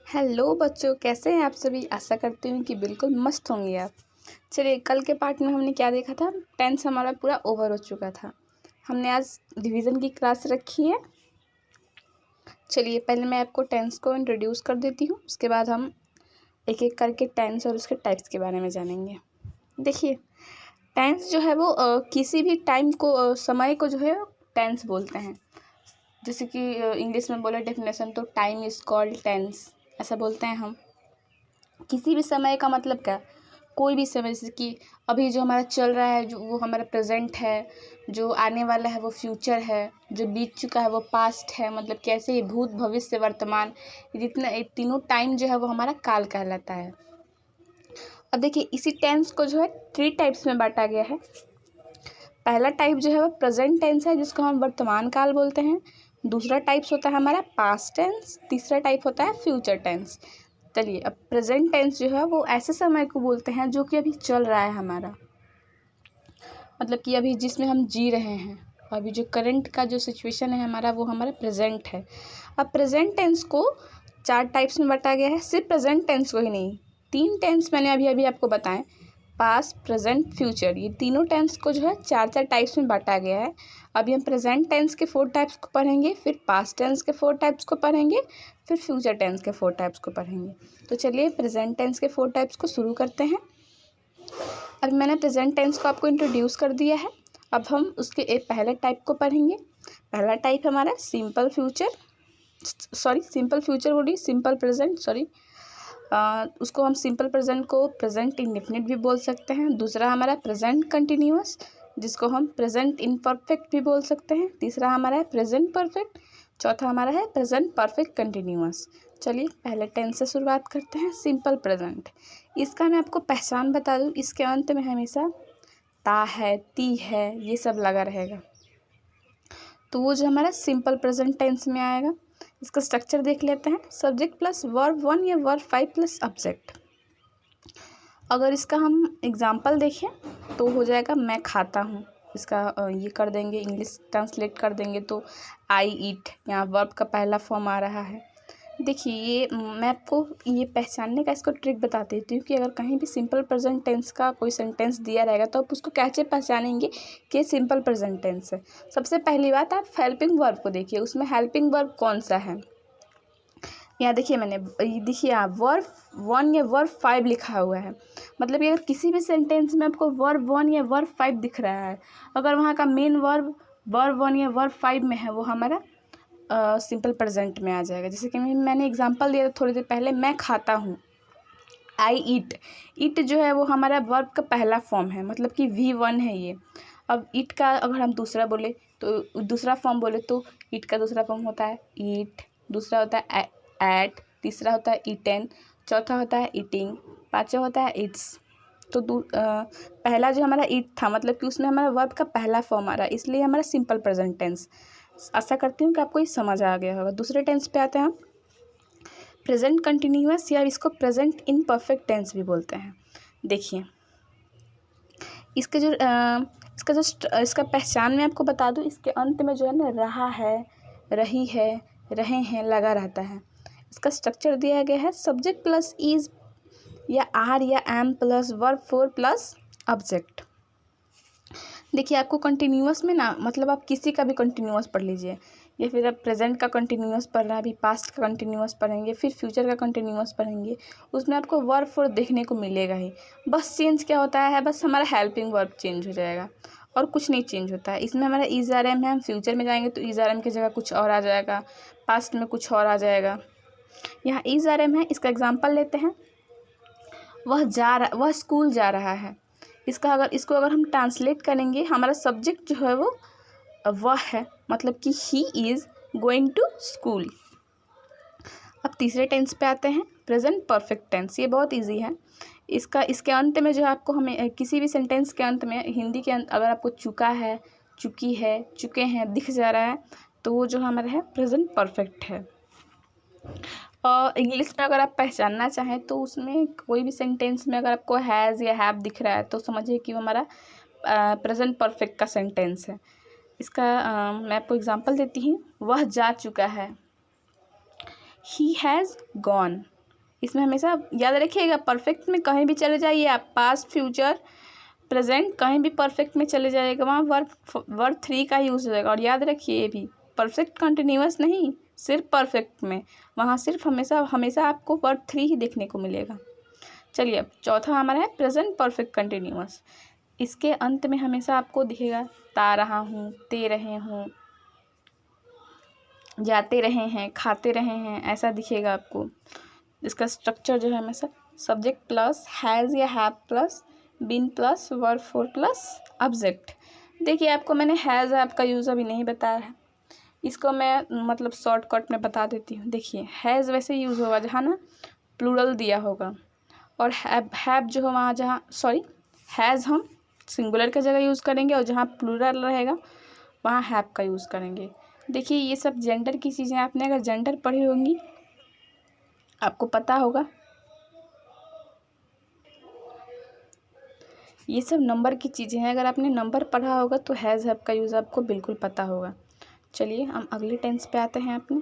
Hello बच्चों, कैसे हैं आप सभी। आशा करती हूँ कि बिल्कुल मस्त होंगे आप। चलिए, कल के पार्ट में हमने क्या देखा था। टेंस हमारा पूरा ओवर हो चुका था। हमने आज डिवीज़न की क्लास रखी है। चलिए, पहले मैं आपको टेंस को इंट्रोड्यूस कर देती हूँ, उसके बाद हम एक एक करके टेंस और उसके टाइप्स के बारे में जानेंगे। देखिए, टेंस जो है वो किसी भी टाइम को समय को जो है टेंस बोलते हैं। जैसे कि इंग्लिश में बोले डेफिनेशन तो टाइम इज़ कॉल्ड टेंस, ऐसा बोलते हैं हम। किसी भी समय का मतलब क्या, कोई भी समय, जैसे कि अभी जो हमारा चल रहा है जो वो हमारा प्रेजेंट है, जो आने वाला है वो फ्यूचर है, जो बीत चुका है वो पास्ट है। मतलब कैसे ये भूत भविष्य वर्तमान, ये तीनों टाइम जो है वो हमारा काल कहलाता है। अब देखिए, इसी टेंस को जो है 3 टाइप्स में बांटा गया है। पहला टाइप जो है वो प्रेजेंट टेंस है, जिसको हम वर्तमान काल बोलते हैं। दूसरा टाइप्स होता है हमारा पास्ट टेंस। तीसरा टाइप होता है फ्यूचर टेंस। चलिए, अब प्रेजेंट टेंस जो है वो ऐसे समय को बोलते हैं जो कि अभी चल रहा है हमारा, मतलब कि अभी जिसमें हम जी रहे हैं। अभी जो करंट का जो सिचुएशन है हमारा, वो हमारा प्रेजेंट है। अब प्रेजेंट टेंस को 4 टाइप्स में बांटा गया है। सिर्फ प्रेजेंट टेंस को ही नहीं, 3 टेंस मैंने अभी अभी आपको बताएं, पास्ट प्रेजेंट फ्यूचर, ये तीनों टेंस को जो है 4 टाइप्स में बांटा गया है। अभी हम प्रेजेंट टेंस के 4 टाइप्स को पढ़ेंगे, फिर पास्ट टेंस के 4 टाइप्स को पढ़ेंगे, फिर फ्यूचर टेंस के 4 टाइप्स को पढ़ेंगे। तो चलिए, प्रेजेंट टेंस के 4 टाइप्स को शुरू करते हैं। अब मैंने प्रेजेंट टेंस को आपको इंट्रोड्यूस कर दिया है। अब हम उसके एक पहले टाइप को पढ़ेंगे। पहला टाइप हमारा सिंपल फ्यूचर बोलिए, सिंपल प्रेजेंट, उसको हम सिंपल प्रेजेंट को प्रेजेंट इंडेफिनिट भी बोल सकते हैं। दूसरा हमारा प्रेजेंट कंटिन्यूअस, जिसको हम प्रेजेंट इम्परफेक्ट भी बोल सकते हैं। तीसरा हमारा है प्रेजेंट परफेक्ट। चौथा हमारा है प्रेजेंट परफेक्ट कंटिन्यूअस। चलिए, पहले टेंस से शुरुआत करते हैं, सिंपल प्रेजेंट। इसका मैं आपको पहचान बता दूं, इसके अंत में हमेशा ता है, ती है, ये सब लगा रहेगा। तो वो जो हमारा सिंपल प्रेजेंट टेंस में आएगा। इसका स्ट्रक्चर देख लेते हैं। सब्जेक्ट प्लस वर्ब 1 या वर्ब 5 प्लस ऑब्जेक्ट। अगर इसका हम एग्जाम्पल देखें तो हो जाएगा मैं खाता हूँ। इसका ये कर देंगे, इंग्लिश ट्रांसलेट कर देंगे तो आई ईट, यहाँ वर्ब का पहला फॉर्म आ रहा है। देखिए, ये मैं आपको ये पहचानने का इसको ट्रिक बता देती हूँ कि अगर कहीं भी सिंपल प्रेजेंट टेंस का कोई सेंटेंस दिया रहेगा तो आप उसको कैसे पहचानेंगे कि सिंपल प्रेजेंट टेंस है। सबसे पहली बात, आप हेल्पिंग वर्ब को देखिए, उसमें हेल्पिंग वर्ब कौन सा है। यहाँ देखिए, देखिए यहाँ वर्ब 1 या वर्ब 5 लिखा हुआ है। मतलब अगर किसी भी सेंटेंस में आपको वर्ब 1 या वर्ब 5 दिख रहा है, अगर वहाँ का मेन वर्ब 1 या वर्ब 5 में है, वो हमारा सिंपल प्रेजेंट में आ जाएगा। जैसे कि मैंने एग्जांपल दिया था थोड़ी देर पहले, मैं खाता हूँ, आई ईट। ईट जो है वो हमारा वर्ब का पहला फॉर्म है, मतलब कि V1 है ये। अब ईट का अगर हम दूसरा बोले तो दूसरा फॉर्म बोले तो ईट का दूसरा फॉर्म होता है ईट, दूसरा होता है एट, तीसरा होता है ईटेन, चौथा होता है ईटिंग, पाँचवा होता है इट्स। तो पहला जो हमारा ईट था, मतलब कि उसमें हमारा वर्ब का पहला फॉर्म आ रहा है, इसलिए हमारा सिंपल प्रेजेंट टेंस। आशा करती हूँ कि आपको ये समझ आ गया होगा। दूसरे टेंस पे आते हैं हम, प्रेजेंट कंटिन्यूअस, या इसको प्रेजेंट इनपरफेक्ट टेंस भी बोलते हैं। देखिए, इसका पहचान मैं आपको बता दूँ, इसके अंत में जो है ना रहा है, रही है, रहे हैं लगा रहता है। इसका स्ट्रक्चर दिया गया है सब्जेक्ट प्लस इज या आर या am plus verb 4 plus object. देखिए, आपको कंटिन्यूअस में ना, मतलब आप किसी का भी कंटिन्यूअस पढ़ लीजिए, या फिर आप प्रेजेंट का कंटिन्यूअस पढ़ रहा है, अभी पास्ट का कंटिन्यूअस पढ़ेंगे, फिर फ्यूचर का कंटिन्यूअस पढ़ेंगे, उसमें आपको वर्ब 4 देखने को मिलेगा ही। बस चेंज क्या होता है, बस हमारा हेल्पिंग वर्ब चेंज हो जाएगा और कुछ नहीं चेंज होता है। इसमें हमारा इज आर एम है, हम फ्यूचर में जाएंगे तो इज आर एम की जगह कुछ और आ जाएगा, पास्ट में कुछ और आ जाएगा। यहाँ इज आर एम है, इसका एग्जाम्पल लेते हैं। वह स्कूल जा रहा है। इसको अगर हम ट्रांसलेट करेंगे, हमारा सब्जेक्ट जो है वो वह है, मतलब कि he is going to school. अब तीसरे टेंस पे आते हैं, प्रेजेंट परफेक्ट टेंस। ये बहुत इजी है। इसके अंत में जो आपको, हमें किसी भी सेंटेंस के अंत में, हिंदी के अंत अगर आपको चुका है, चुकी है, चुके हैं दिख जा रहा है, तो वो जो हमारा है प्रेजेंट परफेक्ट है। और इंग्लिश में अगर आप पहचानना चाहें तो उसमें कोई भी सेंटेंस में अगर आपको हैज़ या हैव दिख रहा है तो समझिए कि वो हमारा प्रेजेंट परफेक्ट का सेंटेंस है। इसका मैं आपको एग्जांपल देती हूँ। वह जा चुका है, ही हैज़ गॉन। इसमें हमेशा याद रखिएगा, परफेक्ट में कहीं भी चले जाइए आप, पास्ट फ्यूचर प्रेजेंट कहीं भी परफेक्ट में चले जाइएगा, वहाँ वर्ब 3 का यूज़ हो जाएगा। और याद रखिए ये भी परफेक्ट कंटिन्यूअस नहीं, सिर्फ परफेक्ट में, वहाँ सिर्फ हमेशा आपको वर्ब 3 ही देखने को मिलेगा। चलिए अब चौथा हमारा है प्रेजेंट परफेक्ट कंटिन्यूअस। इसके अंत में हमेशा आपको दिखेगा ता रहा हूँ, ते रहे हूँ, जाते रहे हैं, खाते रहे हैं, ऐसा दिखेगा आपको। इसका स्ट्रक्चर जो है हमेशा सब्जेक्ट प्लस हैज़ या have plus been plus verb 4 plus object. देखिए आपको मैंने हैज़ ऐप का यूज़ अभी नहीं बताया है, इसको मैं मतलब शॉर्टकट में बता देती हूँ। देखिए हैज़ वैसे यूज़ होगा जहाँ ना प्लूरल दिया होगा, और हैव जो है वहाँ जहाँ हैज़ हम सिंगुलर की जगह यूज़ करेंगे, और जहाँ प्लूरल रहेगा वहाँ हैव का यूज़ करेंगे। देखिए ये सब जेंडर की चीज़ें, आपने अगर जेंडर पढ़ी होंगी आपको पता होगा। ये सब नंबर की चीज़ें हैं, अगर आपने नंबर पढ़ा होगा तो हैज़ हैव का यूज़ आपको बिल्कुल पता होगा। चलिए हम अगले टेंस पे आते हैं। अपने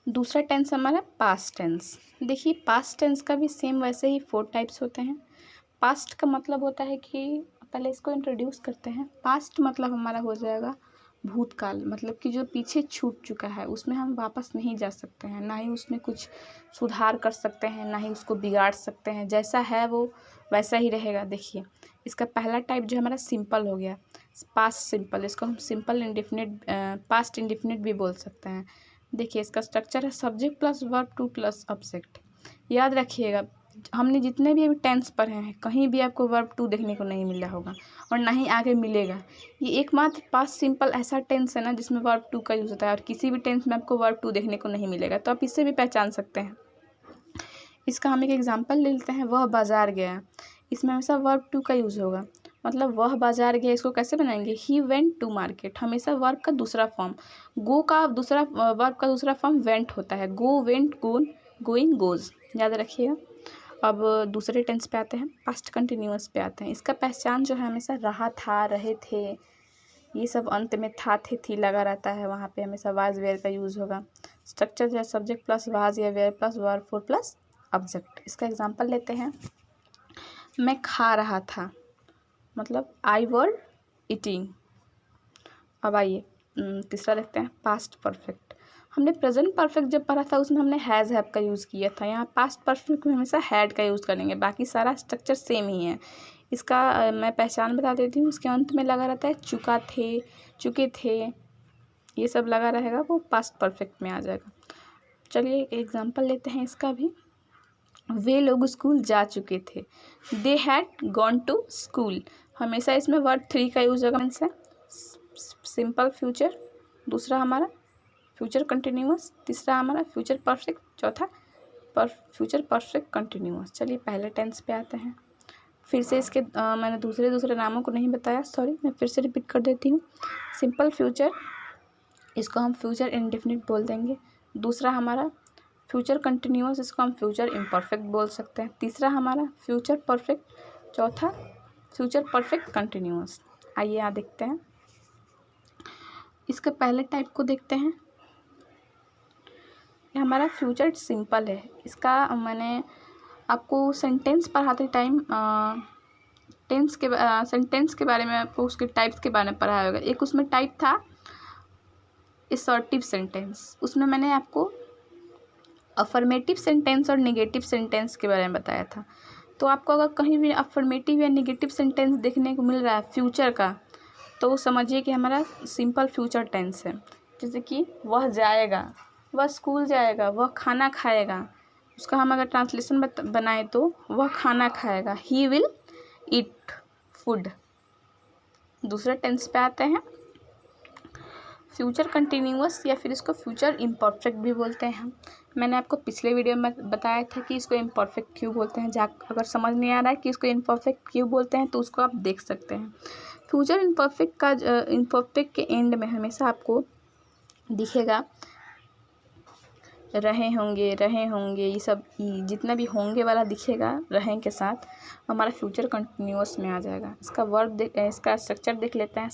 दूसरा टेंस हमारा पास्ट टेंस। देखिए पास्ट टेंस का भी सेम वैसे ही 4 टाइप्स होते हैं। पास्ट का मतलब होता है कि पहले इसको इंट्रोड्यूस करते हैं। पास्ट मतलब हमारा हो जाएगा भूतकाल, मतलब कि जो पीछे छूट चुका है उसमें हम वापस नहीं जा सकते हैं, ना ही उसमें कुछ सुधार कर सकते हैं, ना ही उसको बिगाड़ सकते हैं, जैसा है वो वैसा ही रहेगा। देखिए इसका पहला टाइप जो हमारा सिंपल हो गया, पास्ट सिंपल, इसको हम सिंपल इंडेफिनिट पास्ट इंडेफिनिट भी बोल सकते हैं। देखिए इसका स्ट्रक्चर है subject plus verb 2 plus object. याद रखिएगा हमने जितने भी अभी टेंस पढ़े हैं कहीं भी आपको वर्ब 2 देखने को नहीं मिला होगा और ना ही आगे मिलेगा। ये एकमात्र पास्ट सिंपल ऐसा टेंस है ना जिसमें वर्ब 2 का यूज़ होता है, और किसी भी टेंस में आपको वर्ब 2 देखने को नहीं मिलेगा, तो आप इससे भी पहचान सकते हैं। इसका हम एक एग्जांपल ले लेते हैं, वह बाजार गया। इसमें हमेशा वर्ब 2 का यूज़ होगा, मतलब वह बाजार गया, इसको कैसे बनाएंगे, ही वेंट टू मार्केट। हमेशा वर्ब का दूसरा फॉर्म, गो का दूसरा वर्ब का दूसरा फॉर्म वेंट होता है, गो वेंट गोन गोइंग गोज, याद रखिएगा। अब दूसरे टेंस पे आते हैं, पास्ट कंटिन्यूअस पे आते हैं। इसका पहचान जो है हमेशा रहा था, रहे थे, ये सब अंत में था थे थी लगा रहता है, वहाँ पे हमेशा वाज वेयर का यूज़ होगा। स्ट्रक्चर जो है सब्जेक्ट प्लस वाज या were plus verb 4 plus object. इसका एग्जांपल लेते हैं, मैं खा रहा था, मतलब आई वर ईटिंग। अब आइए तीसरा देखते हैं, पास्ट परफेक्ट। हमने प्रेजेंट परफेक्ट जब पढ़ा था उसमें हमने हैज़ हैव का यूज़ किया था, यहाँ पास्ट परफेक्ट में हमेशा हैड का यूज़ करेंगे, बाकी सारा स्ट्रक्चर सेम ही है। इसका मैं पहचान बता देती हूँ, उसके अंत में लगा रहता है चुका थे, चुके थे, ये सब लगा रहेगा, वो पास्ट परफेक्ट में आ जाएगा। चलिए एक एग्जांपल लेते हैं इसका भी, वे लोग स्कूल जा चुके थे, they had gone to school. हमेशा इसमें वर्ब 3 का यूज़ होगा, इनसे सिंपल फ्यूचर, दूसरा हमारा फ्यूचर कंटिन्यूअस, तीसरा हमारा फ्यूचर परफेक्ट, चौथा फ्यूचर परफेक्ट कंटिन्यूअस। चलिए पहले टेंस पे आते हैं। फिर से इसके मैंने दूसरे नामों को नहीं बताया, सॉरी, मैं फिर से रिपीट कर देती हूँ। सिंपल फ्यूचर, इसको हम फ्यूचर इंडेफिनिट बोल देंगे। दूसरा हमारा फ्यूचर कंटिन्यूअस, इसको हम फ्यूचर इम्परफेक्ट बोल सकते हैं। तीसरा हमारा फ्यूचर परफेक्ट, चौथा फ्यूचर परफेक्ट कंटिन्यूअस। आइए यहाँ देखते हैं, इसके पहले टाइप को देखते हैं। ये हमारा फ्यूचर सिंपल है। इसका मैंने आपको सेंटेंस पढ़ाते टाइम सेंटेंस के बारे में, आपको उसके टाइप्स के बारे में पढ़ाया होगा। एक उसमें टाइप था असर्टिव सेंटेंस, उसमें मैंने आपको अफर्मेटिव सेंटेंस और नेगेटिव सेंटेंस के बारे में बताया था। तो आपको अगर कहीं भी अफर्मेटिव या नेगेटिव सेंटेंस देखने को मिल रहा है फ्यूचर का, तो समझिए कि हमारा सिंपल फ्यूचर टेंस है। जैसे कि वह जाएगा, वह स्कूल जाएगा, वह खाना खाएगा, उसका हम अगर ट्रांसलेशन बनाए तो वह खाना खाएगा, ही विल ईट फूड। दूसरे टेंस पे आते हैं, फ्यूचर कंटिन्यूअस या फिर इसको फ्यूचर इम्परफेक्ट भी बोलते हैं। मैंने आपको पिछले वीडियो में बताया था कि इसको इम्परफेक्ट क्यों बोलते हैं। अगर समझ नहीं आ रहा है कि इसको इम्परफेक्ट क्यों बोलते हैं तो उसको आप देख सकते हैं। फ्यूचर इम्परफेक्ट के एंड में हमेशा आपको दिखेगा रहे होंगे, ये सब जितना भी होंगे वाला दिखेगा रहें के साथ, हमारा फ्यूचर कंटिन्यूअस में आ जाएगा। इसका स्ट्रक्चर देख लेते हैं,